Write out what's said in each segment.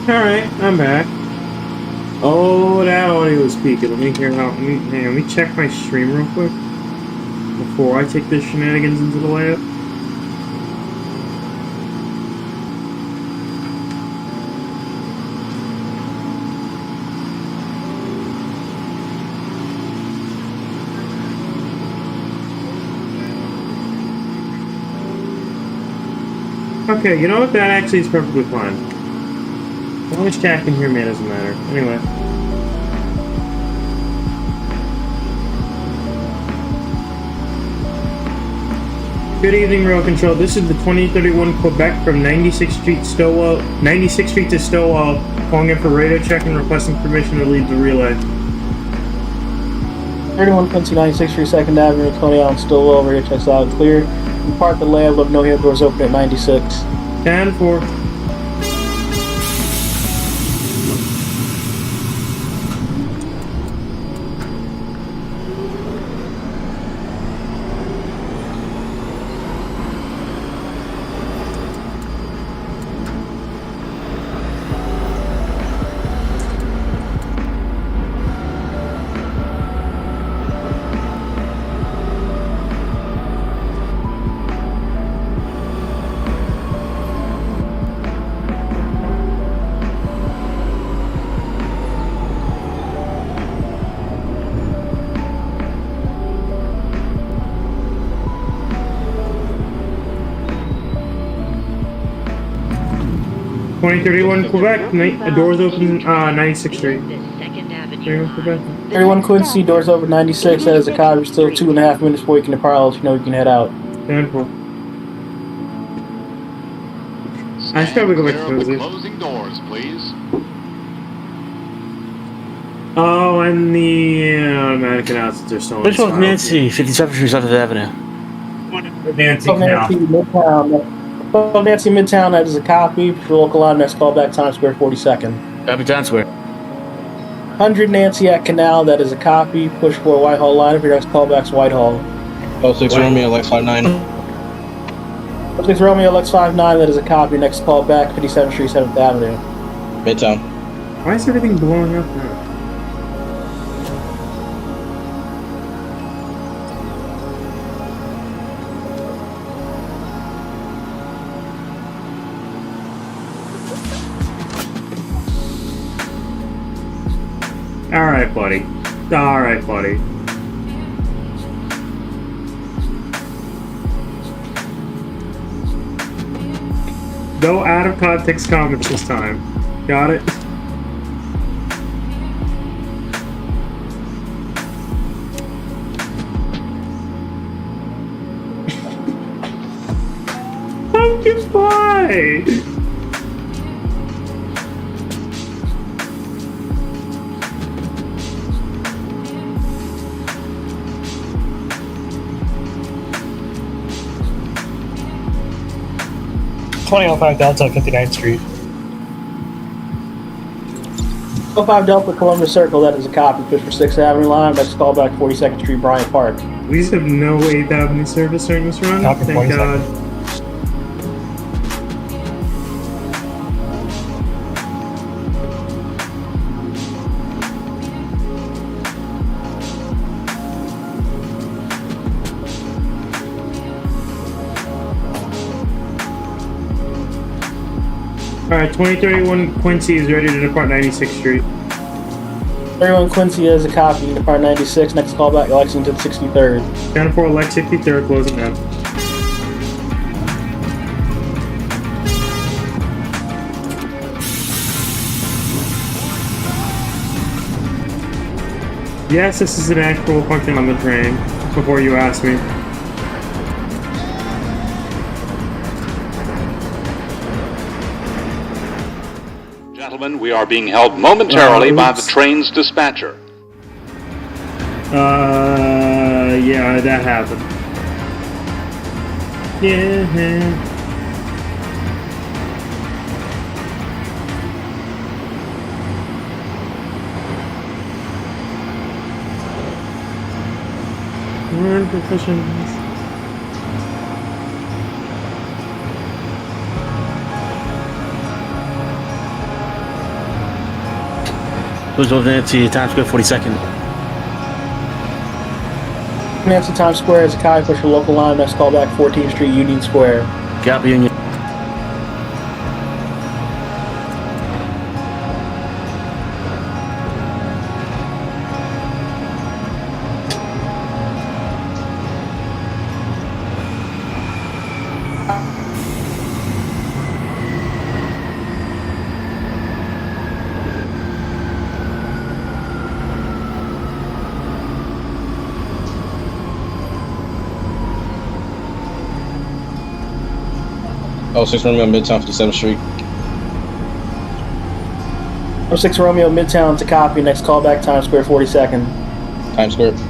Alright, I'm back. Oh, that audio is peaking. Let me hear how. Let me check my stream real quick before I take this shenanigans into the lab. Okay, you know what? That actually is perfectly fine. As long as chat can hear me, it doesn't matter. Anyway. Good evening, Rail Control. This is the 2031 Quebec from 96th Street Stowell, 96th Street to Stowell, calling in for radio check and requesting permission to leave the relay. 31 Quincy 96th Street, 2nd Avenue, Coney Island, Stillwell, radio checks loud and clear. Depart the lab, let no head doors open at 96. 10-4. Quebec, doors open, 96th Street. 31 Quebec. 31 Quincy, doors open 96. That is a copy. Still 2.5 minutes before you can depart. I'll let you know you can head out. 10-4. I should probably go back to Quincy. Closing doors, please. Oh, and the automatic announcements are still on. Which one's Nancy? 57th Street, South Avenue. Nancy Oh, Nancy Midtown. Oh, Nancy Midtown, that is a copy. For local line, next call back, Times Square, 42nd. Copy, Times Square. 100 Nancy at Canal, that is a copy. Push for Whitehall line. For your next call back's Whitehall. 06 Romeo, Lex 59. 06 Romeo, Lex 59, that is a copy. Next call back, 57th Street, 7th Avenue. Midtown. Why is everything blowing up now? Alright, buddy. Alright, buddy. No out of context comments this time. Got it? Pumpkin pie! 2005 Delta, 59th Street. 05 Delta, Columbus Circle, that is a copy. Push for 6th Avenue line. Next call back, 42nd Street, Bryant Park. We just have no 8th Avenue service during this run. Copy, Thank 42nd. God. Alright, 2031 Quincy is ready to depart 96th Street. 31 Quincy is a copy. Depart 96. Next call back, Lexington 63rd. 10-4, Lex 63rd, closing up. Yes, this is an actual function on the train, before you ask me. Gentlemen, we are being held momentarily by the train's dispatcher. Yeah, that happened. Yeah. Learn professions. Who's over Nancy, Times Square, 42nd. Nancy Times Square is a copy. Push your local line. Next call back 14th Street, Union Square. Gap Union. Oh, 6 Romeo, Midtown, 57th Street. 06 Romeo, Midtown to copy. Next call back Times Square, 42nd. Times Square. This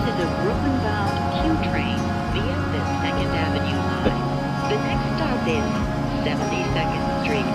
is a Brooklyn-bound Q train via the 2nd Avenue line. The next stop is 72nd Street.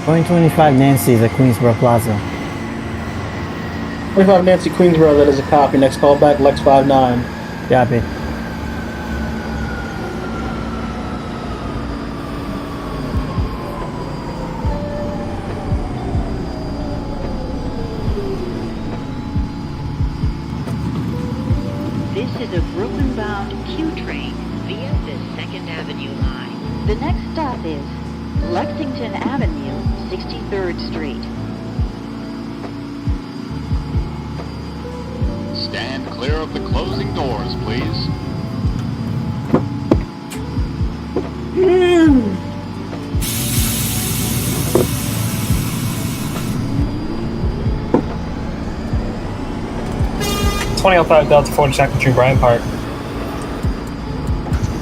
Going 25 Nancy's at Queensboro Plaza. 25 Nancy Queensboro, that is a copy. Next call back Lex 59. Copy. This is a Brooklyn-bound Q train via the 2nd Avenue line. The next stop is Lexington Avenue, 63rd Street. Stand clear of the closing doors, please. It's 2005 Delta 42nd Street, Bryant Park.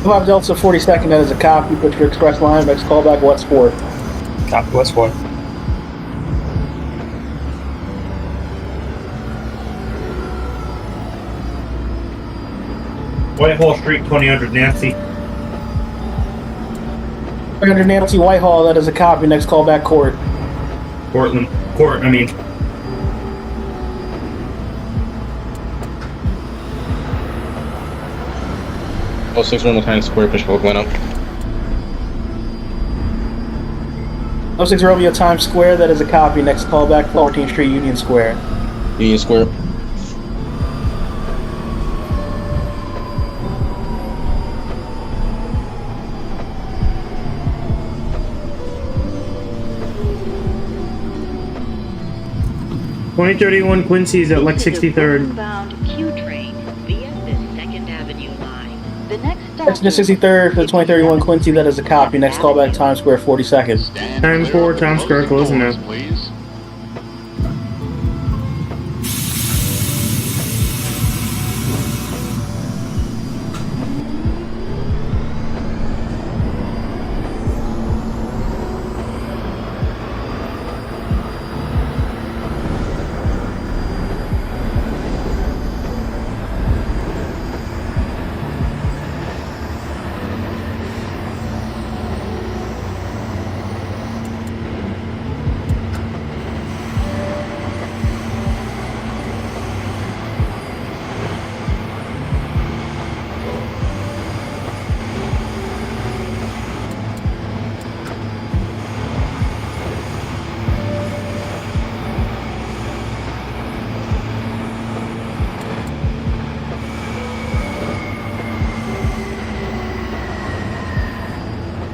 25 Delta 42nd, that is a copy. Put your express line. Next call back Westport. Copy, Westport. Whitehall Street, 2000 Nancy. 300 Nancy Whitehall, that is a copy. Next call back Court. Court, I mean. Oh, 6 Romeo, Times Square, push your local line up. 06 Romeo Times Square, that is a copy. Next call back 14th Street, Union Square. Union Square. $2031 Quincy's at Lex This is a 63rd. Brooklyn-bound Q train via the 2nd Avenue line. The next stop That's the 63rd for the 2031 Quincy, that is a copy. Next call back Times Square, 42nd. Stand Time clear for of the Times Square closing closing doors, now. please.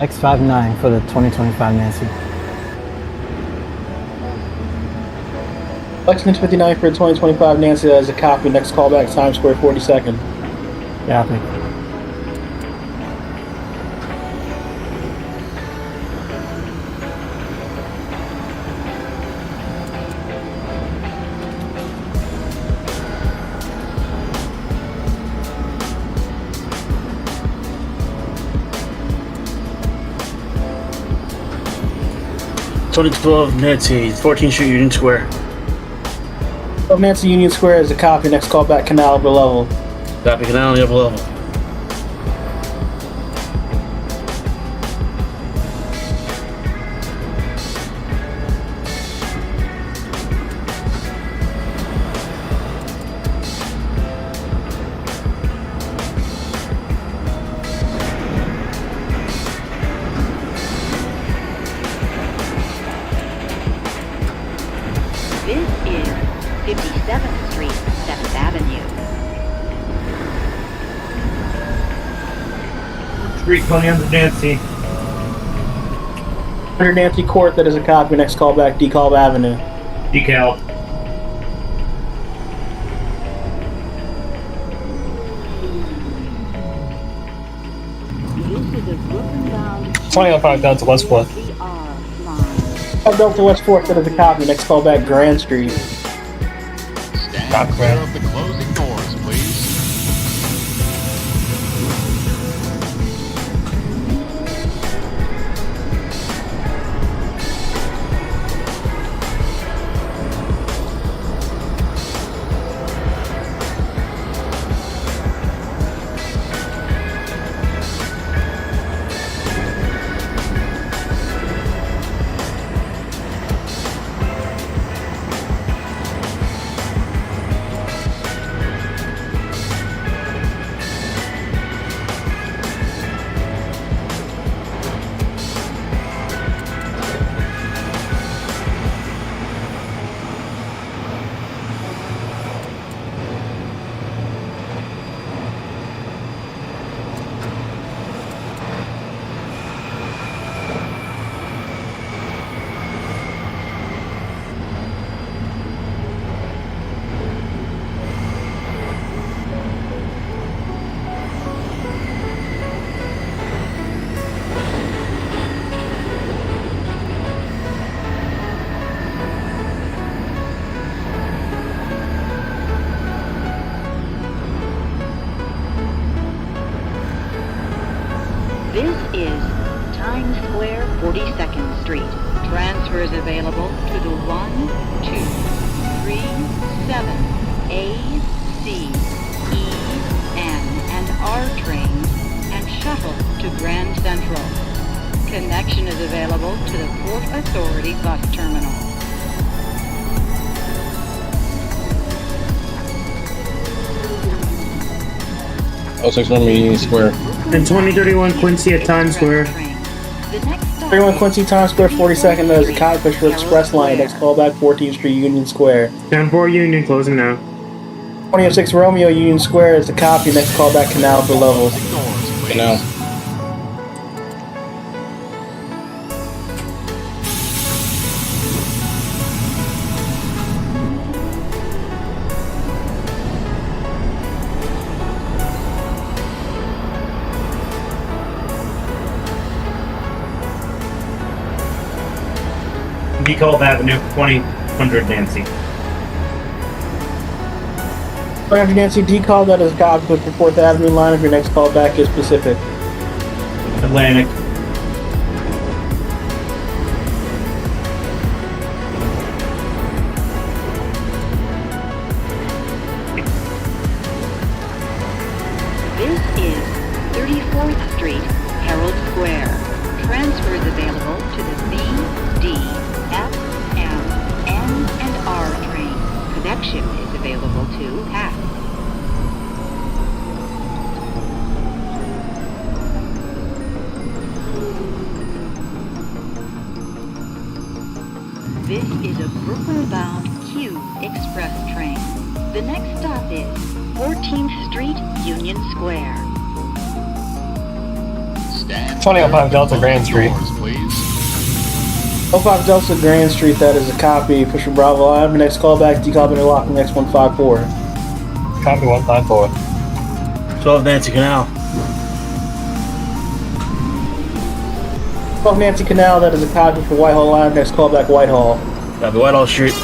X59 for the 2025 Nancy. Lexington 59 for 2025 Nancy, that is a copy. Next callback, Times Square, 42nd. Copy. Tony 12 Nancy, 14th Street Union Square. Of Nancy Union Square is a copy. Next callback, Canal upper level. Copy, canal on the upper level. This is 57th Street, 7th Avenue. Street 2000 Nancy. Under Nancy Court, that is a copy. Next callback, DeKalb Avenue. Decal. This is a Brooklyn-bound 2005 down to West 4th. VR line. Up Delta West 4th, that is a copy. Next callback, Grand Street. Copy, man. Of the closing doors, please. This is Times Square, 42nd Street. Transfers available to the 1, 2, 3, 7, A, C, E, N, and R trains and shuttle to Grand Central. Connection is available to the Port Authority bus terminal. Oh, 61 Union Square. And 2031 Quincy at Times Square. The next stop 31 Quincy, Times Square, 42nd, that is a copy. Fisher Express line. Next callback, 14th Street, Union Square. 10-4 Union closing now. 2006 Romeo, Union Square is a copy. Next callback, Canal upper level. Doors, please. Canal. DeKalb Avenue, 2000 Nancy. 500 Nancy DeKalb, that is a copy. With the 4th Avenue line. If your next callback is Pacific. Atlantic. This is 34th Street, Herald Square. Transfers available to the B, D, F, M, N, and R train. Connection is available to HAT. This is a Brooklyn-bound Q Express train. The next stop is 14th Street, Union Square. Stand 2005 Delta Grand Street. Doors, please. 05 Delta Grand Street, that is a copy. Push for Bravo Live. Next callback, decoupling and locking X154. Copy 154. 12 Nancy Canal. 12 Nancy Canal, that is a copy for Whitehall Live. Next callback, Whitehall. Copy Whitehall Street.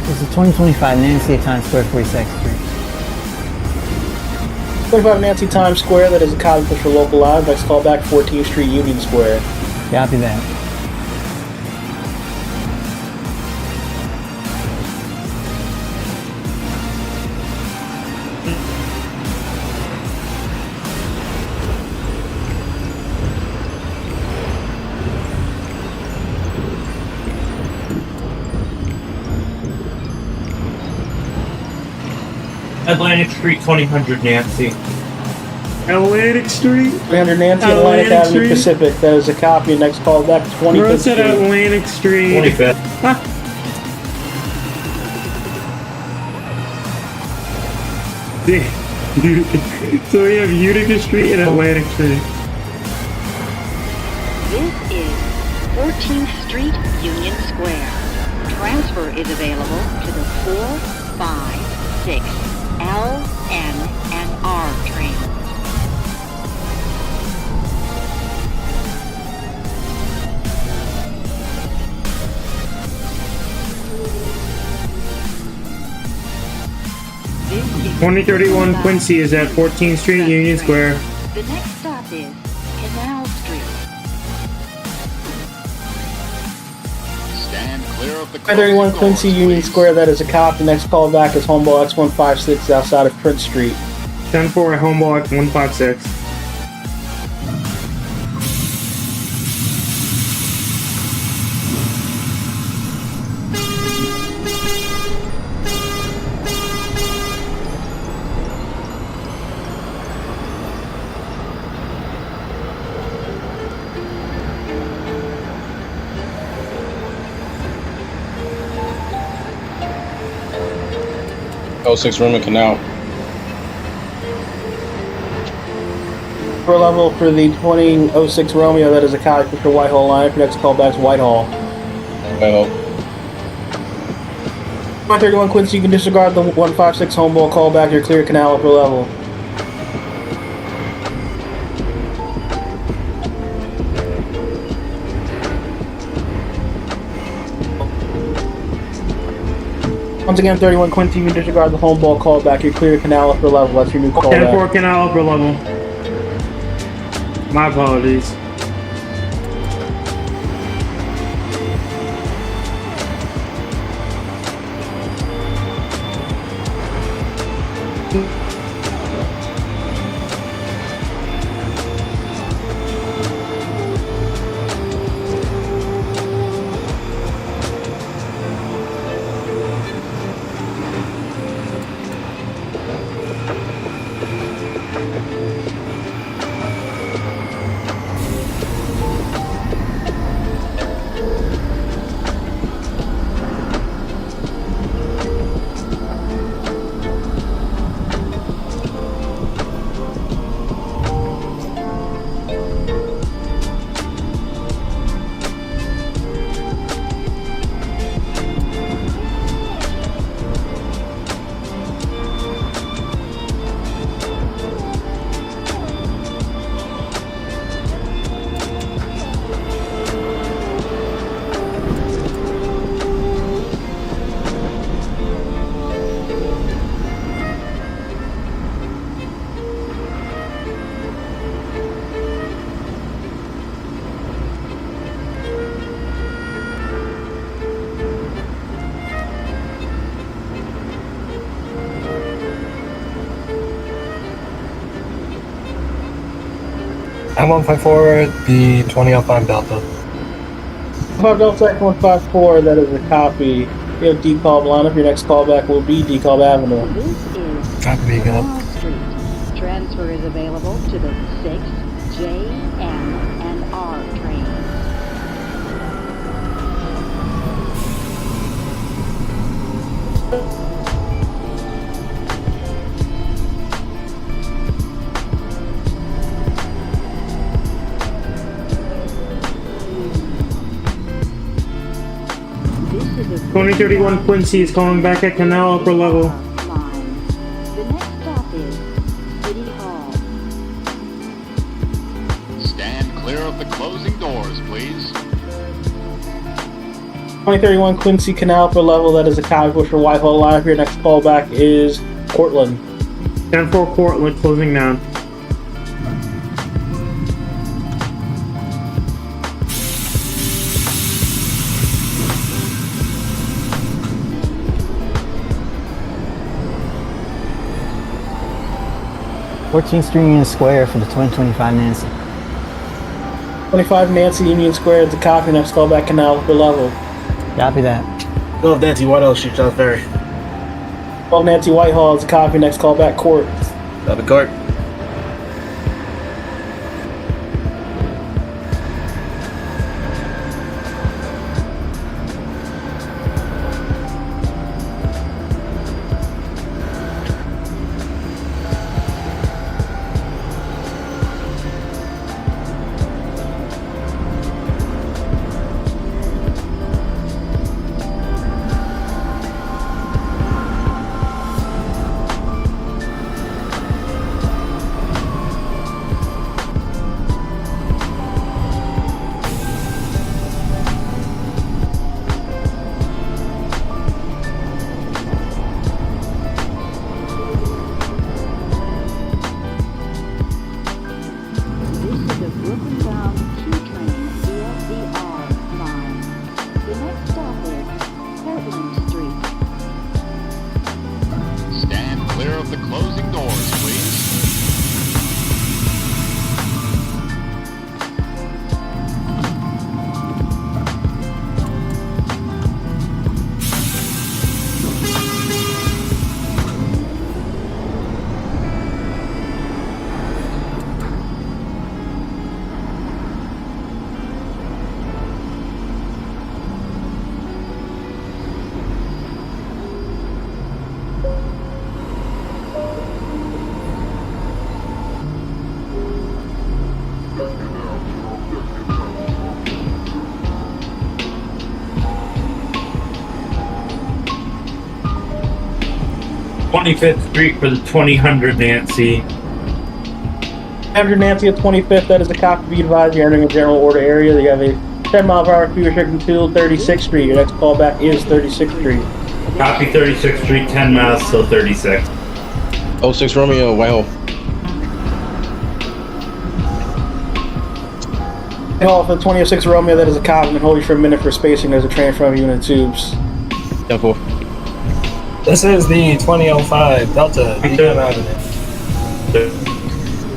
This is 2025 Nancy at Times Square, 42nd Street. 25 Nancy Times Square, that is a copy push for local live. Next callback, 14th Street, Union Square. Copy that. Atlantic Street, 2000 Nancy. Atlantic Street? 300 Nancy, Atlantic Avenue Pacific, that is a copy. Next callback, 25th Where's Street. at Atlantic Street? 25th. So we have Utica Street and Atlantic Street. This is 14th Street, Union Square. Transfer is available to the 4, 5, 6, L, N, and R trains. This is 2031 Quincy is at 14th Street, Union Square. The next stop is Canal Street. Stand clear of the 531 closing Quincy, doors, Union please. Square, that is a copy. Next callback is Homeball X156 outside of Prince Street. 10-4 at Homeball at 156. Oh, 06 Roman Canal. For level for the 2006 Romeo, that is a copy for Whitehall Line. For next callback is Whitehall. Well, 131 Quincy, you can disregard the 156 Homeball callback. You're clear Canal upper level. Once again, 31 Quincy, you can disregard the Homeball callback. You're clear Canal upper level. That's your new callback. 10-4 Canal upper level. My apologies. I'm 154, the 2005 Delta. 5 Delta Echo 154, that is a copy. You have decal lineup. Your next callback will be Decal Avenue. This is Copy, Beacon. Wall Street. Transfer is available to the 6, J, M, and R trains. This is a 2031 Quincy is calling back at Canal upper level. line. The next stop is City Hall. Stand clear of the closing doors, please. 2031 Quincy Canal upper level, that is a copy. Push for Whitehall Live. Your next callback is Portland. 10-4 Portland closing down. Fourteenth Street Union Square for the 2025 Nancy. 25 Nancy Union Square is a copy. Next callback Canal upper level. Copy that. 12 Nancy, what else? Street, South Ferry. 12 Nancy Whitehall is a copy. Next callback Court. Copy, Court. This is a Brooklyn-bound Q train via the R line. The next stop is Portland Street. Stand clear of the closing doors, please. Street for the 2000 Nancy. 100 Nancy at 25th, that is a copy. Be advised, you're entering a general order area. You have a 10 mile per hour speed restriction to 36th Street. Your next callback is 36th Street. Copy 36th Street, 10 miles till 36. 06 Romeo, Whitehall. Whitehall for the 2006 Romeo, that is a copy. And hold you for a minute for spacing. There's a train in front of you in the tubes. 10-4. This is the 2005 Delta Decal Avenue.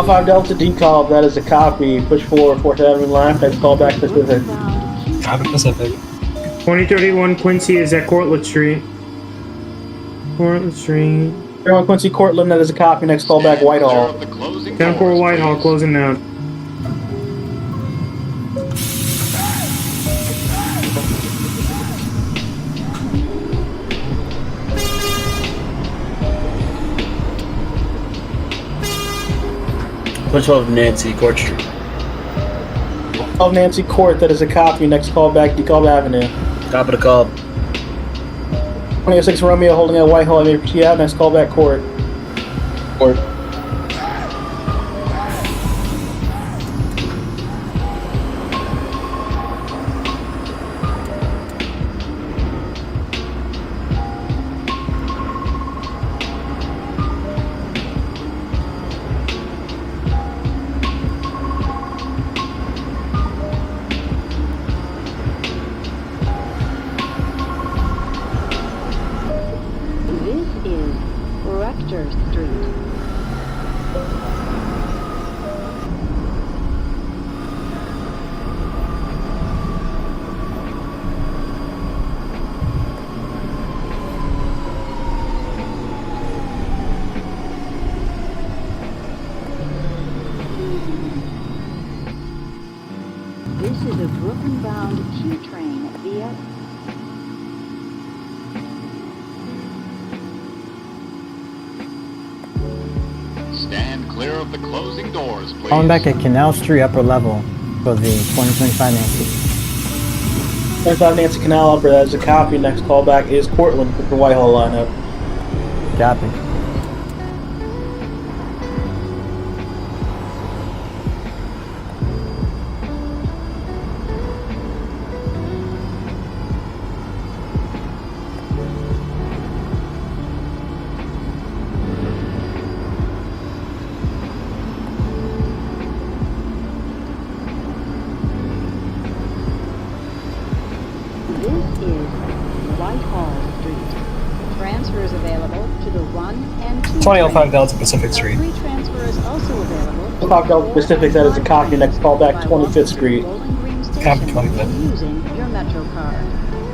5 Delta decal, that is a copy. Push forward, 4th Avenue line. Next callback Pacific. Copy Pacific. 2031 Quincy is at Cortlandt Street. Cortlandt Street. 31 Quincy Cortland, that is a copy. Next callback Whitehall. 10-4 Whitehall closing down. Push 12 Nancy, Court Street. 12 Nancy Court, that is a copy. Next callback DeKalb Avenue. Top of the call. 2006 Romeo holding at Whitehall. I may proceed out. Next callback Court. Court. This is Rector Street. clear of the closing doors, please. Calling back at Canal Street upper level for the 2025 Nancy. 25 Nancy Canal Upper, that is a copy. Next callback is Cortland with the Whitehall lineup. Copy. This is Whitehall Street. Transfers available to the 1 and 2. 2005 Delta Pacific Street. Free transfers also available. Clock Delta Pacific, that is a copy. Next callback 25th Street. Copy 25th. Using your Metro card.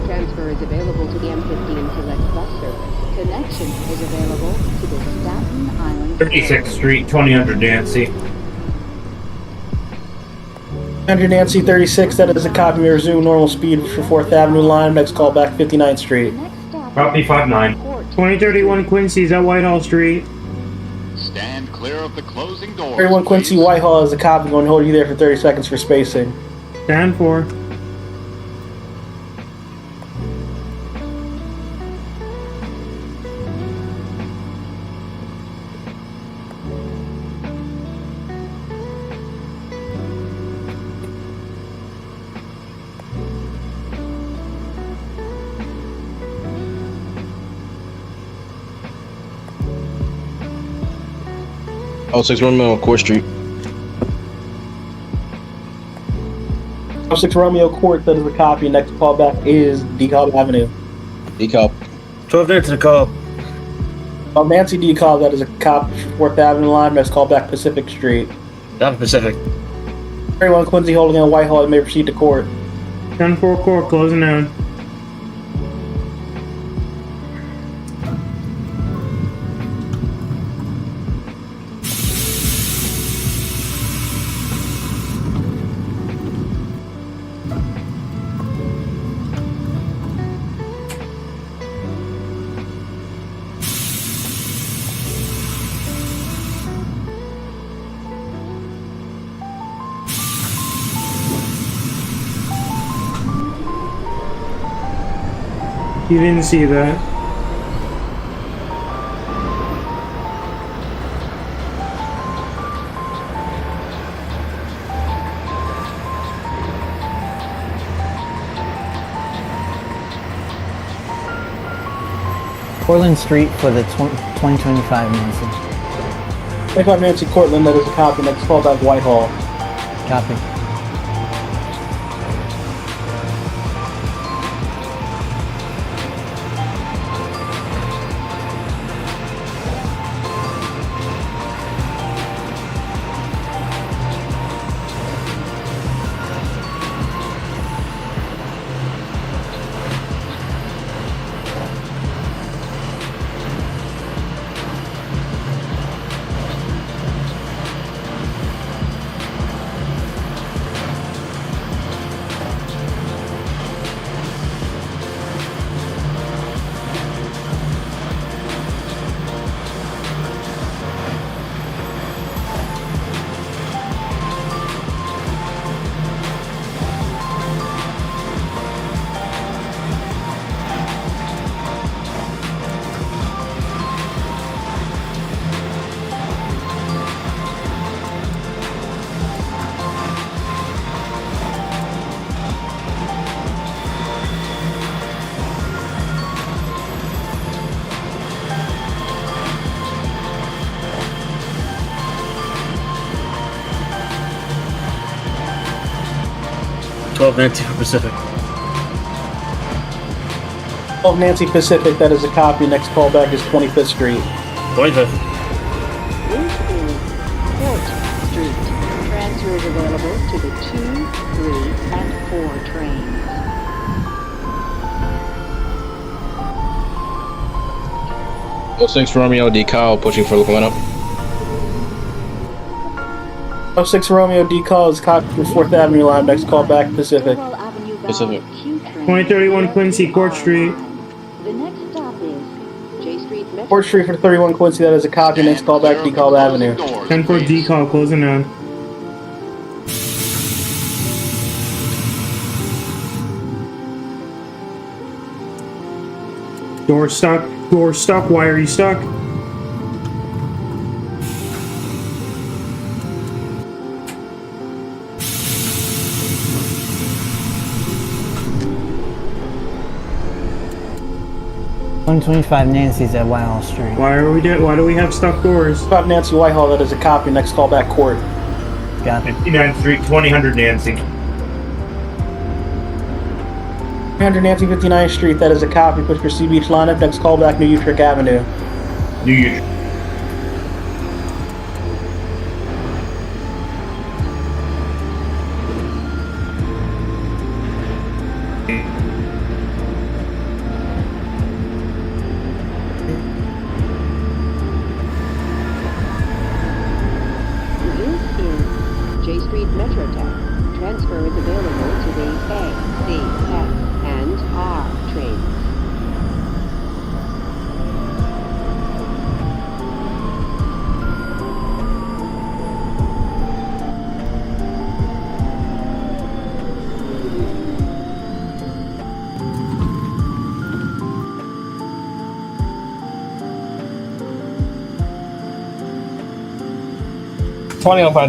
Transfer is available to the M15 Select Bus Service. Connection is available to the Staten Island. 36th Street, 2000 Nancy. 100 Nancy 36, that is a copy. We resume normal speed for 4th Avenue line. Next callback 59th Street. Copy 59. 2031 Quincy's at Whitehall Street. Stand clear of the closing doors. 31 Quincy please. Whitehall is a copy. Going to hold you there for 30 seconds for spacing. Stand 4. Oh, 06 Romeo, Court Street. 06 Romeo Court, that is a copy. Next callback is DeKalb Avenue. Decal. 12 Nancy to call. Nancy DeKalb, that is a copy for 4th Avenue line. Next callback Pacific Street. Down Pacific. 31 Quincy holding on Whitehall. You may proceed to court. Stand 4 core, closing down. You didn't see that. Portland Street for the 2025 Nancy. 25 Nancy Cortland, that is a copy. Next callback Whitehall. Copy. Nancy for Pacific. 12 Nancy Pacific, that is a copy. Next callback is 25th Street. 25th. This is Court Street. Transfers available to the 2, 3, and 4 trains. Oh, 06 Romeo, Decal, pushing for local lineup. 06 Romeo DeKalb is copy for 4th Avenue line. Next callback Pacific. Pacific. 2031 Quincy, Court Street. The next stop is J Street Metro 4th Street for 31 Quincy, that is a copy. Next call back, DeKalb Avenue. 10-4 DeKalb, closing down. Door stuck, why are you stuck? $125 Nancy's at Whitehall Street. Why do we have stuck doors? 5 Nancy Whitehall, that is a copy. Next call back, Court. Got it. 59th Street, 2000 Nancy. 300 Nancy 59th Street, that is a copy. Push for Sea Beach lineup. Next call back, New Utrecht Avenue. New York. J Street Metro Tech. Transfer is available to the A, C, F, and R trains.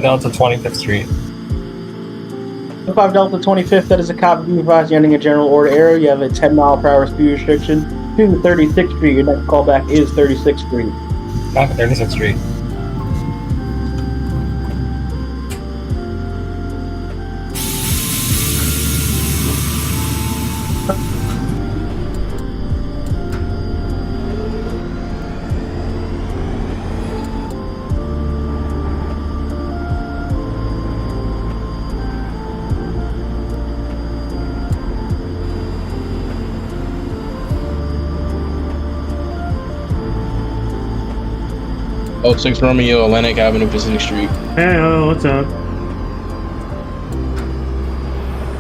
Delta 25th Street. 5 Delta 25th, that is a copy. Be advised, you're entering a general order area. You have a 10-mile-per-hour speed restriction to 36th Street. Your next callback is 36th Street. Copy 36th Street. Oh, 6 Romeo, Atlantic Avenue, Pacific Street. Hey, what's up?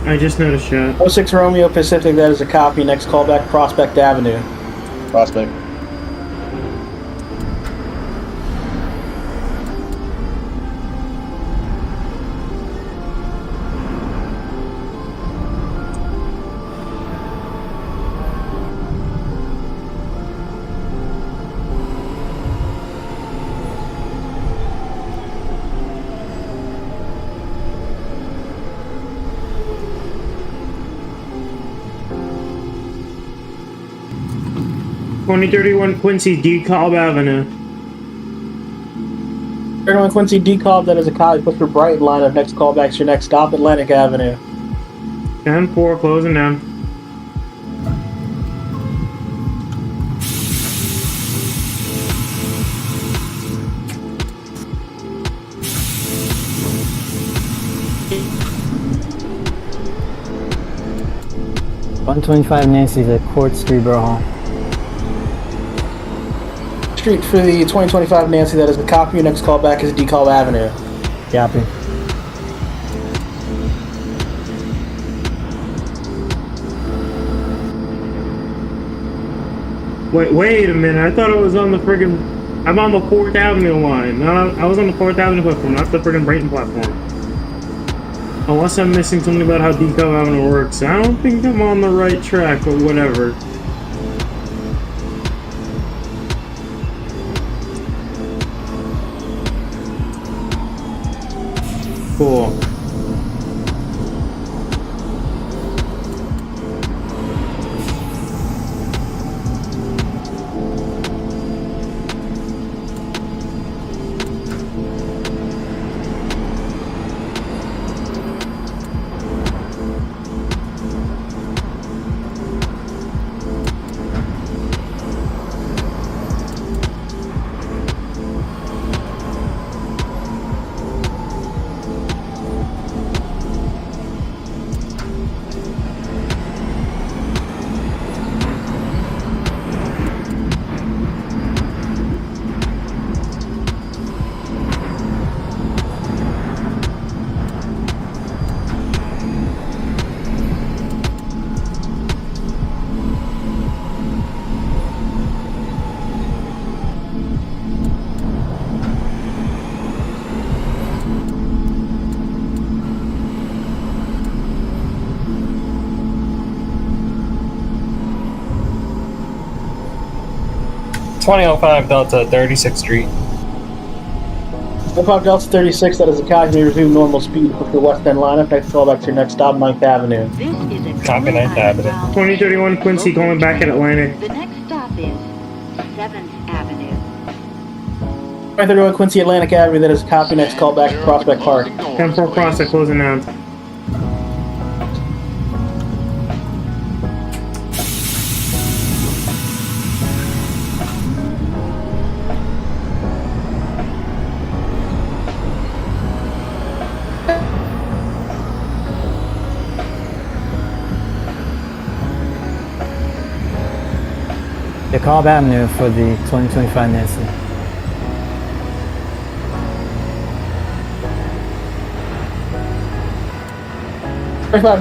I just noticed that. 06 Romeo Pacific, that is a copy. Next callback, Prospect Avenue. Prospect. $2031 Quincy, DeKalb Avenue. 31 Quincy DeKalb, that is a copy. Push for Brighton lineup. Next callback's your next stop, Atlantic Avenue. 10-4, closing down. $125 Nancy's at Court Street, Borough Hall. Street for the 2025 Nancy, that is the copy. Your next callback is DeKalb Avenue. Copy. Wait a minute, I thought I was on the friggin'... I'm on the 4th Avenue line. No, I was on the 4th Avenue platform, not the friggin' Brighton platform. Unless I'm missing something about how DeKalb Avenue works. I don't think I'm on the right track, but whatever. Cool. 2005 Delta, 36th Street. 05 Delta 36, that is a copy. May resume normal speed for the West End lineup. Next call back to your next stop, 9th Avenue. This is a Copy, 9th Avenue. 2031 Quincy calling back at Atlantic. The next stop is 7th Avenue. 2031 Quincy Atlantic Avenue, that is a copy. Next call back to Prospect Park. 10-4 Prospect closing down. DeKalb Avenue for the 2025 Nancy.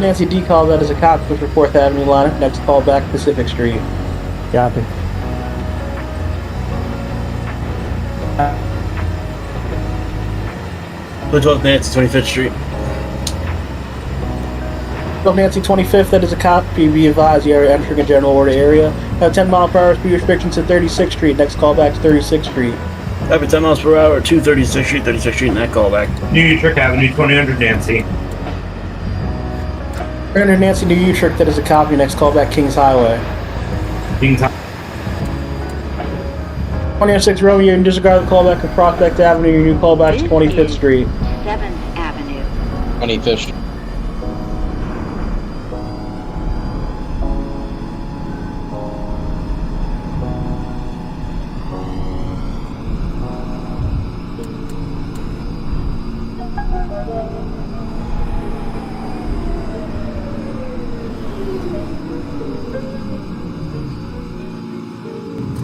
Nancy DeKalb, that is a copy for 4th Avenue lineup. Next call back, Pacific Street. Copy. Which was Nancy, 25th Street. Nancy 25th, that is a copy. Be advised, the area entering a general order area. Have 10 mile per hour speed restrictions at 36th Street. Next call back to 36th Street. Every 10 miles per hour, 236th Street, 36th Street, and that callback. New Utrecht Avenue, 2000 Nancy. 300 Nancy New Utrecht, that is a copy. Next call back, Kings Highway. Kings 2006 Romeo, and disregard the callback of Prospect Avenue. Your new callback to 25th Street. 7th Avenue. 25th Street.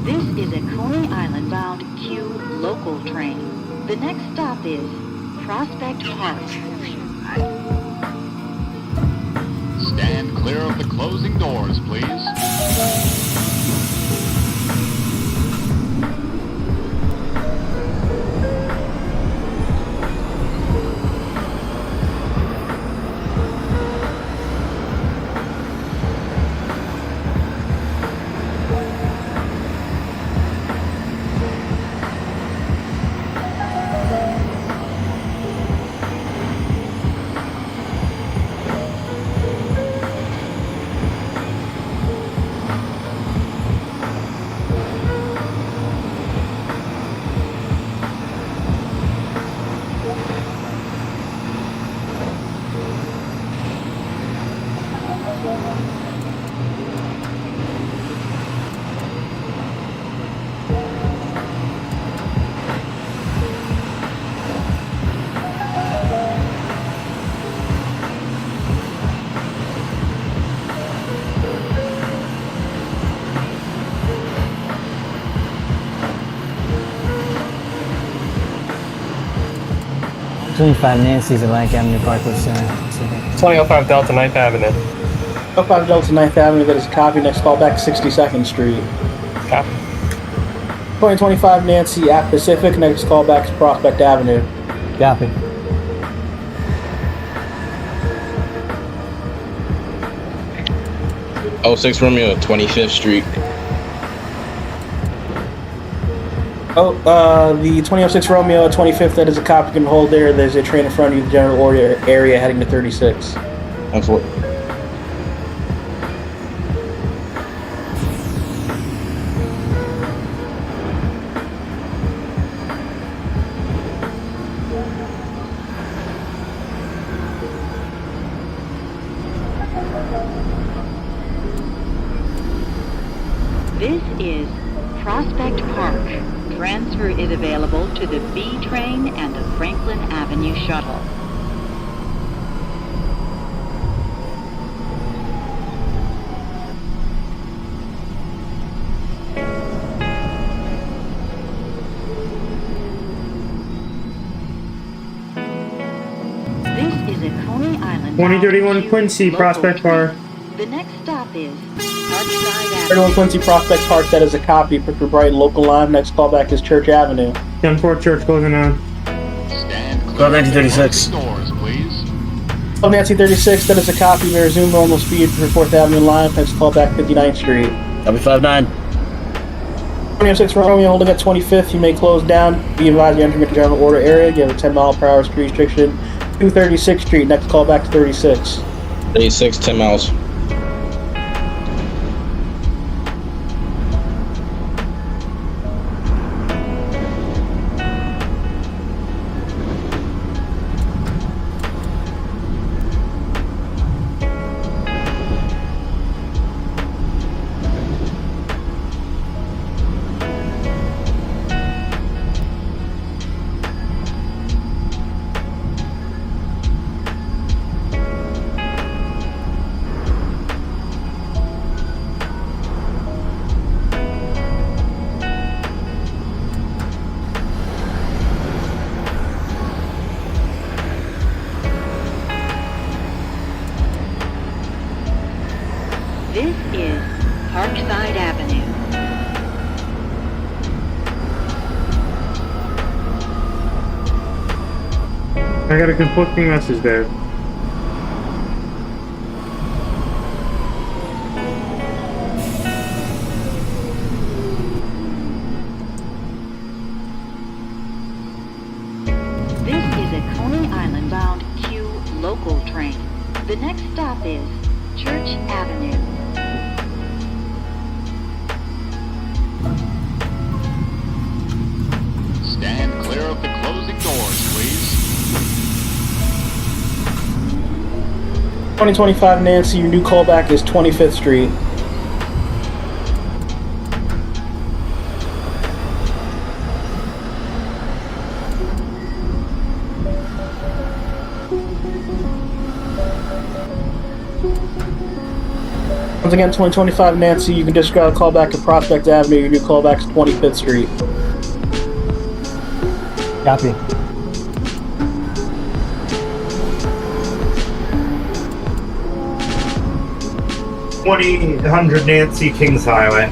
This is a Coney Island bound Q local train. The next stop is Prospect Park. Stand clear of the closing doors, please. Nancy's Atlantic Avenue, Parkwood Center. 2005 Delta, 9th Avenue. 05 Delta 9th Avenue, that is a copy. Next call back, 62nd Street. Copy. 2025 Nancy at Pacific. Next call back to Prospect Avenue. Copy. Oh, 06 Romeo, 25th Street. The 2006 Romeo at 25th, that is a copy. Can hold there. There's a train in front of you, the general order area heading to 36. Absolutely. This is Prospect Park. Transfer is available to the B train and the Franklin Avenue shuttle. This is a Coney Island. 2031 Quincy, Prospect Park. The next stop is Parkside Avenue. 31 Quincy Prospect Park, that is a copy. For Brighton local line. Next call back is Church Avenue. 10-4 Church closing down. Stand clear Call of the 1936. closing doors, please. Nancy 36, that is a copy. May resume normal speed for 4th Avenue line. Next call back 59th Street. Copy 59. 2006 Romeo holding at 25th. You may close down. Be advised you're entering into general order area. You have a 10-mile-per-hour speed restriction. 236th Street. Next call back to 36. 36, 10 miles. This is Parkside Avenue. I got a conflicting message there. This is a Coney Island bound Q local train. The next stop is Church Avenue. Stand clear of the closing doors, please. 2025 Nancy, your new callback is 25th Street. Once again, 2025 Nancy, you can disregard a callback to Prospect Avenue. Your new callback is 25th Street. Copy. $20 Nancy Kings Highway.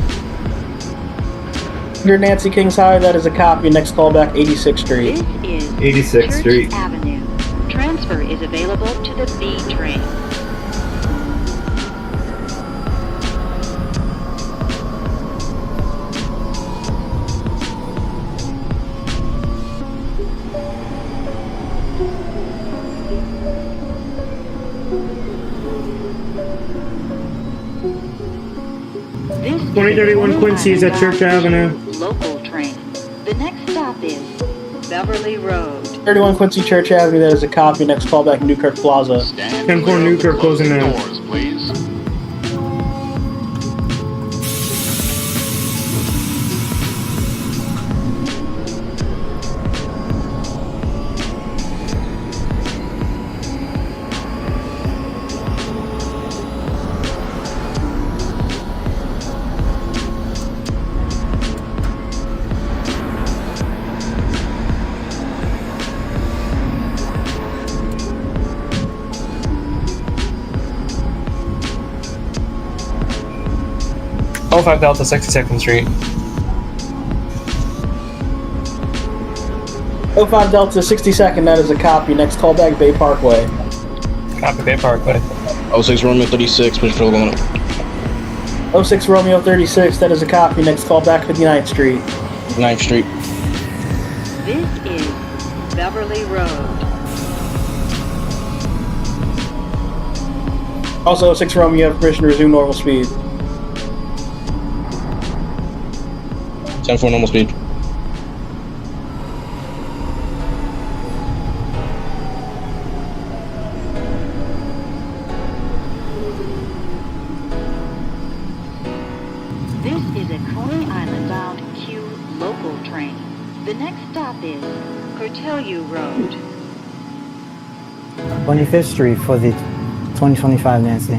Under Nancy Kings Highway, that is a copy. Next callback, 86th Street. This is 86th Church Street. Avenue. Transfer is available to the B train. This is 2031 a Quincy is at Coney Church Island Avenue. local train. The next stop is Beverly Road. 31 Quincy Church Avenue, that is a copy. Next callback, Newkirk Plaza. Stand 10-4 clear of the Newkirk closing closing now. doors, please. Oh, 05 Delta, 62nd Street. 05 Delta, 62nd, that is a copy. Next callback, Bay Parkway. Copy Bay Parkway. 06 Romeo 36, push for the limit. 06 Romeo 36, that is a copy. Next callback, 59th Street. 9th Street. This is Beverly Road. Also, 06 Romeo, you have permission to resume normal speed. 10-4 normal speed. This is a Coney Island bound Q local train. The next stop is Cortelyou Road. 25th Street for the 2025 Nancy.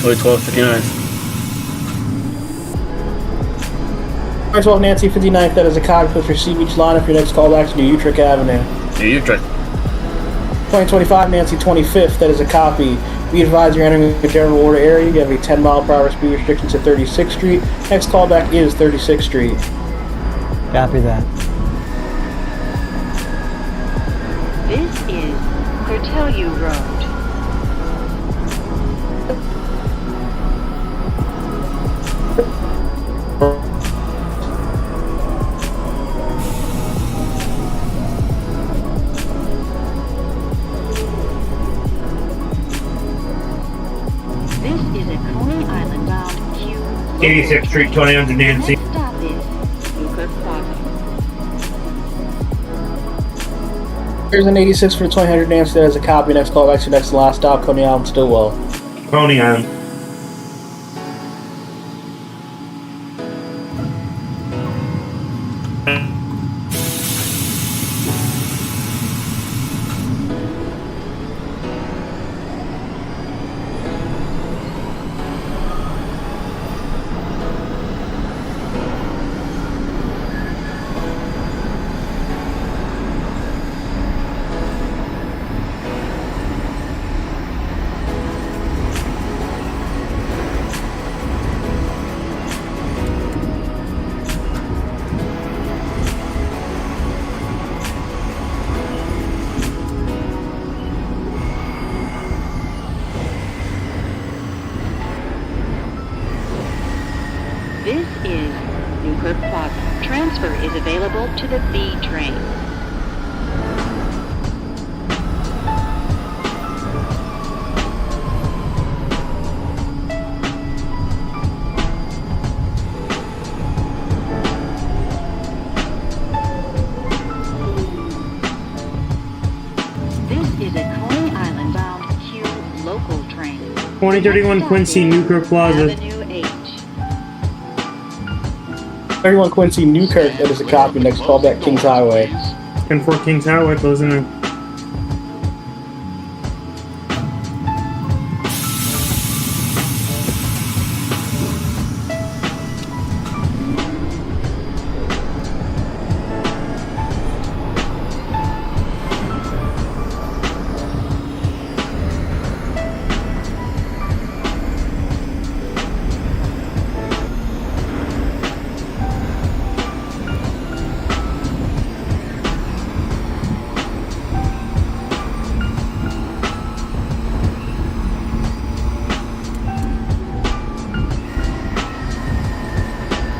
1259. 12 Nancy 59th, that is a copy. Push your Sea Beach line if your next callback to New Utrecht Avenue. Yeah, you try. 2025 Nancy 25th, that is a copy. Be advised you're entering the general order area. You have a 10-mile-per-hour speed restriction to 36th Street. Next callback is 36th Street. Copy that. This is Cortelyou Road. 86th Street, 2000 Nancy. Next stop is Euclid Plaza. There's an 86 for 2000 Nancy that has a copy. Next call back to next and last stop, Coney Island, Stillwell. Coney Island. This is Euclid Plaza. Transfer is available to the B train. This is a Coney Island bound Q local train. 2031 Quincy, Newkirk Plaza. Avenue H. 31 Quincy, Newkirk, that is a copy. Next call back, Kings Highway. 10-4 Kings Highway, closing in.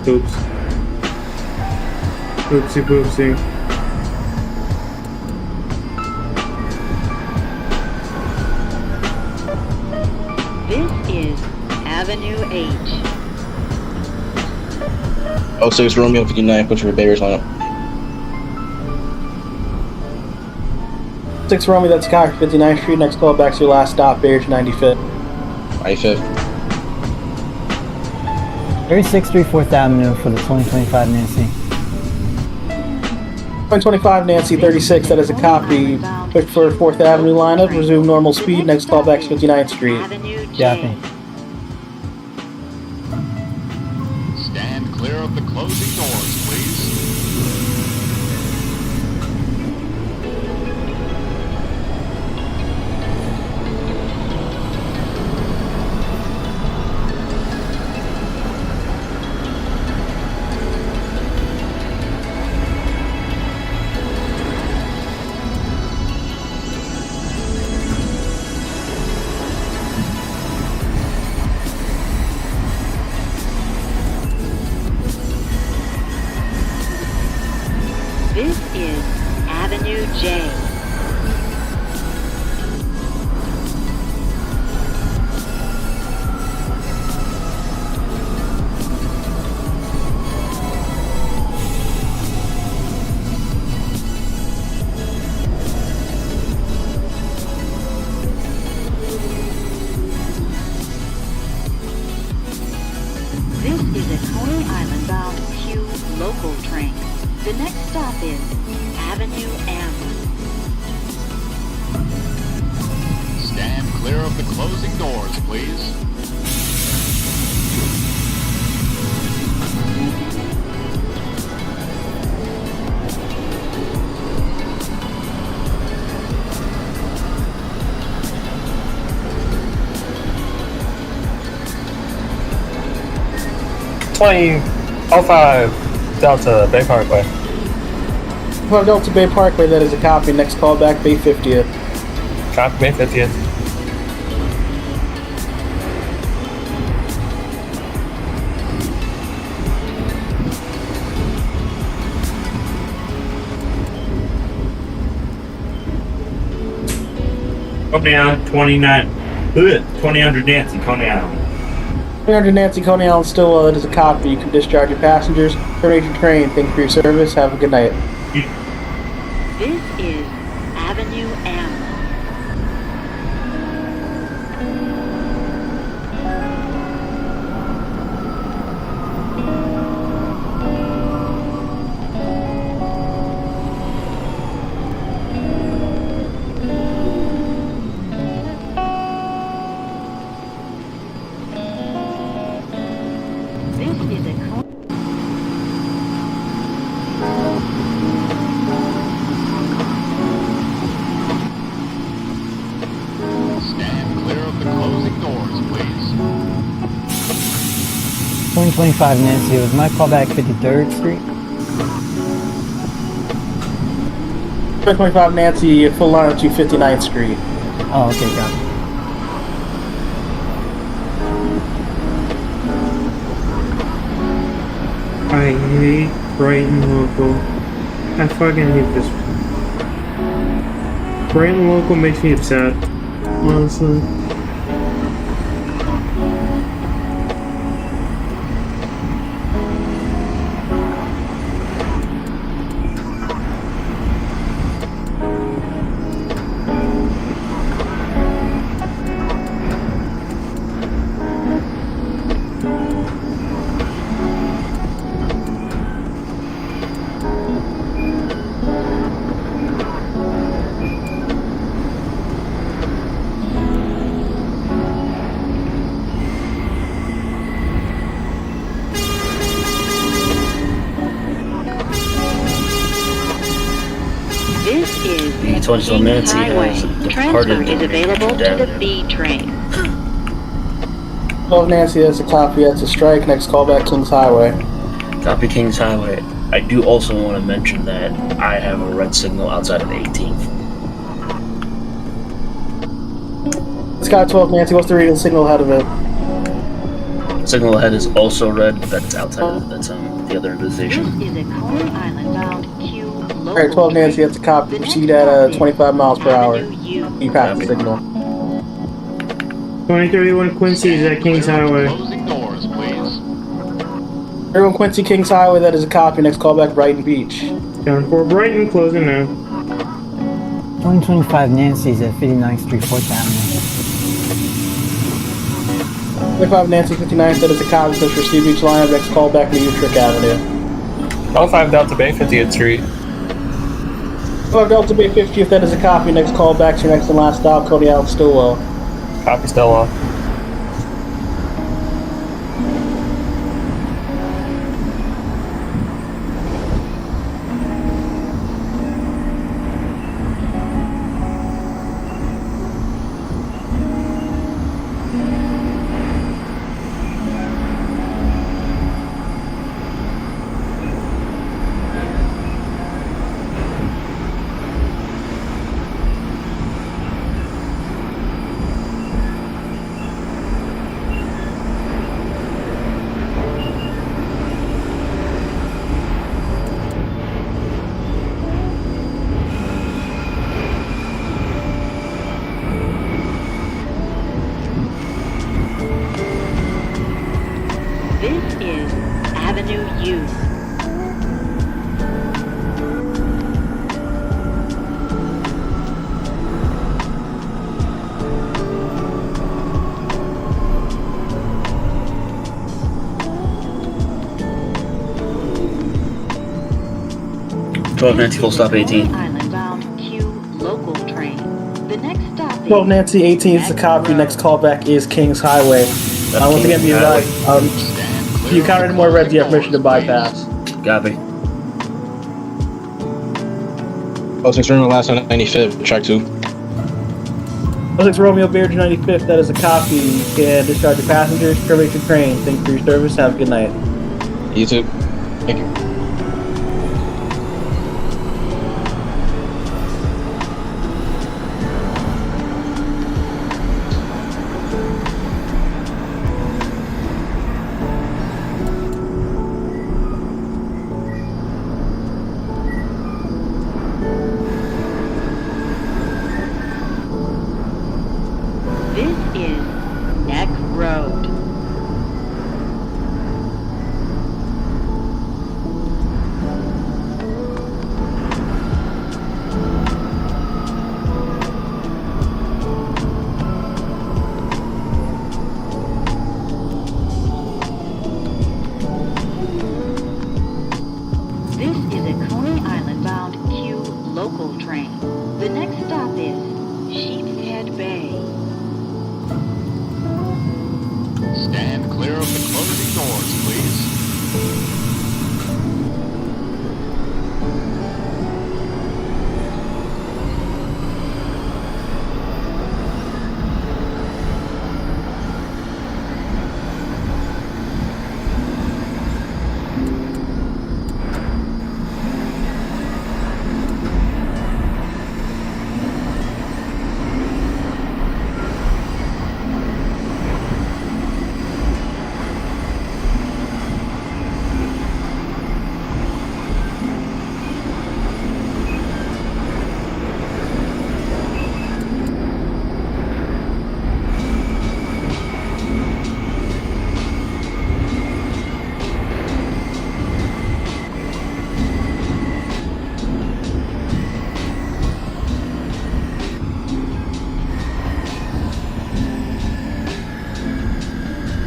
Oops. Oopsie poopsie. This is Avenue H. 06 Romeo 59, put your barriers line up. 6 Romeo, that's a copy. 59th Street. Next call back to your last stop, Bears 95th. 95th. 36th Street, 4th Avenue for the 2025 Nancy. 2025 Nancy 36, that is a copy. Push for 4th Avenue lineup, resume normal speed. Next call back to 59th Street. Avenue J. Copy. Stand clear of the closing doors, please. This is Avenue J. This is a Coney Island bound Q local train. The next stop is Avenue M. Stand clear of the closing doors, please. Delta Bay Parkway. For Delta Bay Parkway, that is a copy. Next call back, Bay 50th. Copy Bay 50th. Coney Island, 2000 Nancy, Coney Island. 300 Nancy Coney Island Stillwell, that is a copy. You can discharge your passengers. Terminate your train. Thank you for your service. Have a good night. This is Avenue M. This is a Stand clear of the closing doors, please. 2025 Nancy, was my callback 53rd Street? 25 Nancy, full line to 59th Street. Oh, okay, got it. I hate Brighton Local. I fucking hate this. Brighton Local makes me upset, honestly. This is The 21 Nancy Highway. has Transfer departed is available to the Avenue. B train. 12 Nancy, that's a copy. That's a strike. Next callback, Kings Highway. Copy Kings Highway. I do also want to mention that I have a red signal outside of 18th. Sky 12 Nancy, what's the reading signal ahead of it? Signal ahead is also red, but that's outside of the other This station. is a Coney Island bound Q local. Alright, 12 Nancy, that's a copy. Proceed at 25 miles per hour. Avenue U. You pass the signal. 2031 Quincy is at Kings Highway. Closing doors, please. Everyone, Quincy Kings Highway, that is a copy. Next callback, Brighton Beach. Down for Brighton, closing now. 2025 Nancy's at 59th Street, 4th Avenue. 25 Nancy 59th, that is a copy. Push for Sea Beach Line. Next callback, New Utrecht Avenue. 05 Delta Bay, 50th Street. 12 Delta Bay 50th, that is a copy. Next callback to your next and last stop, Coney Island Stillwell. Copy Stella. This is Avenue U. Nancy, full stop 18. Island bound Q local train. The next stop is 12 Nancy 18 is a copy. Next callback is Kings Highway. Once again, be advised, if you encounter any more reds, you have permission to bypass. Copy. 06 Romeo last on 95th, track 2. 06 Romeo Beard 95th, that is a copy. You can discharge your passengers, terminate your train. Thank you for your service. Have a good night. You too. Thank you. This is Neck Road.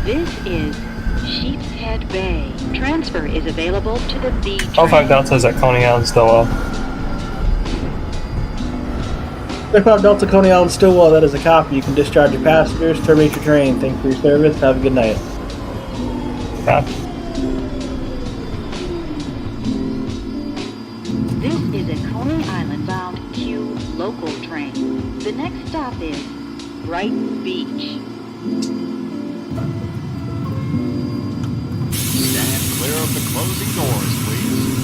This is Sheep's Head Bay. Transfer is available to the B train. 05 Delta is at Coney Island, Stillwell. 35 Delta Coney Island Stillwell, that is a copy. You can discharge your passengers, terminate your train. Thank you for your service. Have a good night. Copy. This is a Coney Island bound Q local train. The next stop is Brighton Beach. Stand clear of the closing doors, please.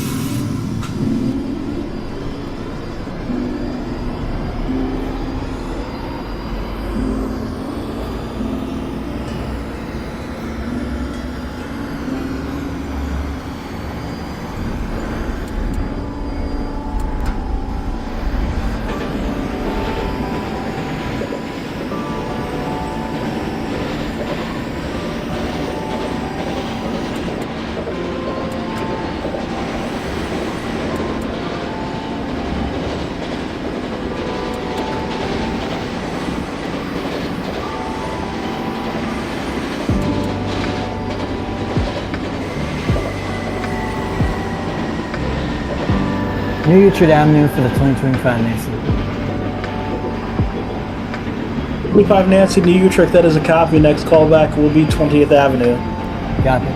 New Utrecht Avenue for the 2025 Nancy. 25 Nancy, New Utrecht, that is a copy. Next callback will be 20th Avenue. Copy.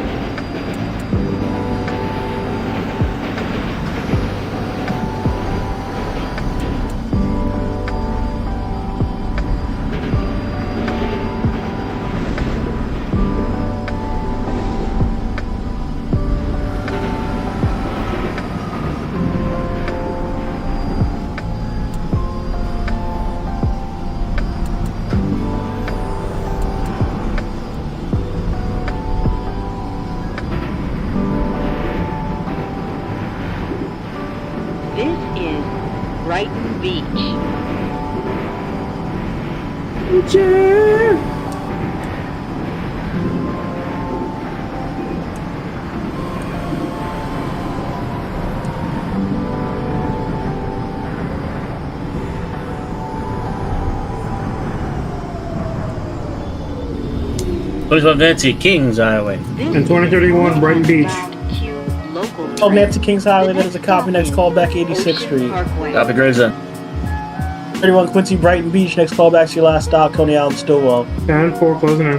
This is Brighton Beach. Nancy Kings Highway. This And 2031 is a Brighton Beach. bound Q local 12 train. Nancy Kings Highway, The that is a next copy. stop Next is callback 86th Ocean Street. Parkway. Copy, Grayson. 31 Quincy Brighton Beach, next callback's your last stop, Coney Island Stillwell. 10-4 closing in.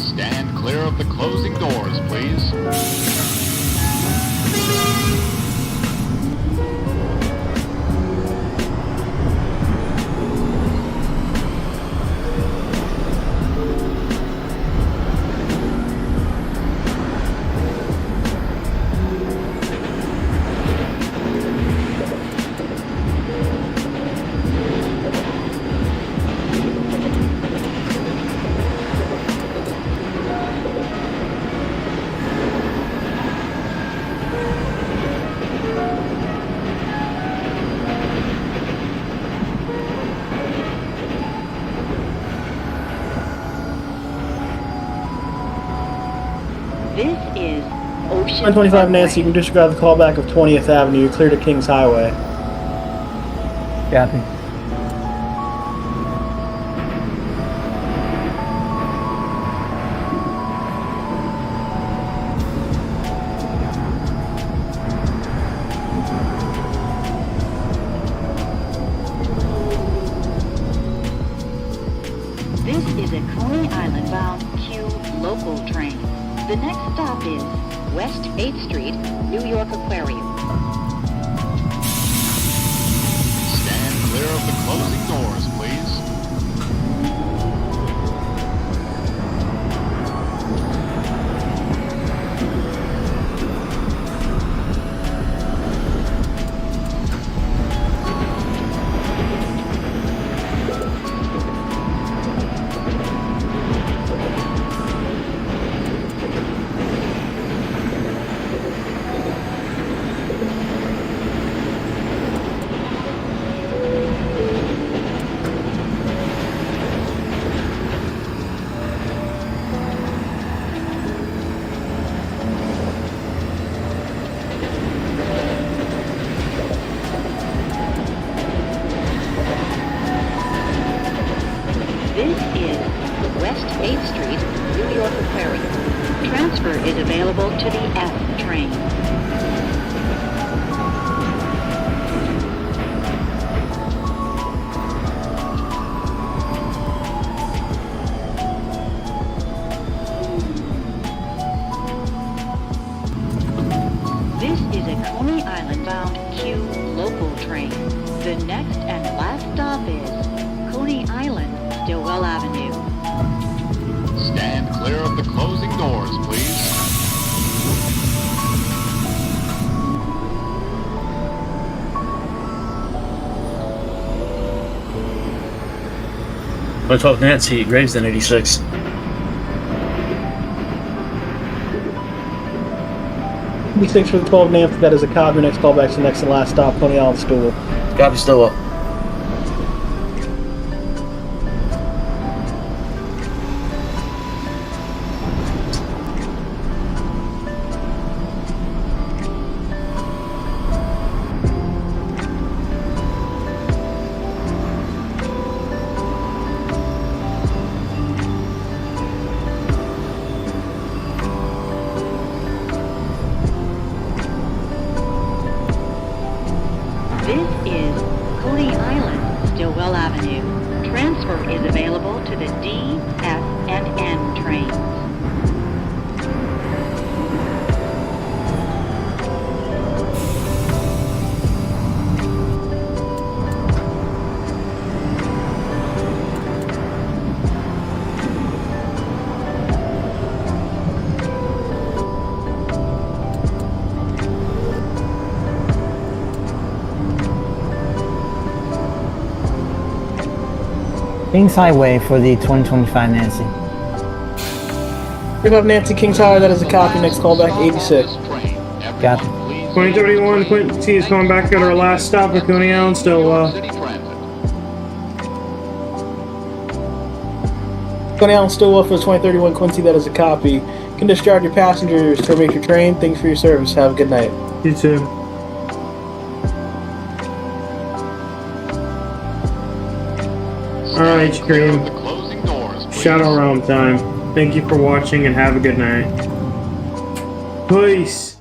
Stand clear of the closing doors, please. This is Ocean 125 Nancy, you Parkway. can disregard the callback of 20th Avenue. You're clear to Kings Highway. Copy. This is a Coney Island bound Q local train. The next stop is West 8th Street, New York Aquarium. Stand clear of the closing doors, please. This is West 8th Street, New York Aquarium. Transfer is available to the F train. This is a Coney Island bound Q local train. The next and last stop is Coney Island, Stillwell Avenue. Stand clear of the closing doors, please. I 12 Nancy, Gravesden 86. B6 for the 12 Nancy, that is a copy. Next callback's the next and last stop, Coney Island, Stillwell. Copy, still up. This is Coney Island, Stillwell Avenue. Transfer is available to the D, F, and N trains. Kings Highway for the 2025 Nancy. Pick up Nancy Kings Highway, that is a copy. Next callback, 86. Copy. 2031 Quincy is coming back at our last stop at Coney Island, Stillwell. Coney Island, Stillwell for the 2031 Quincy, that is a copy. You can discharge your passengers, terminate your train. Thanks for your service. Have a good night. You too. Alright, Scream. Shadow Realm time. Thank you for watching and have a good night. Peace.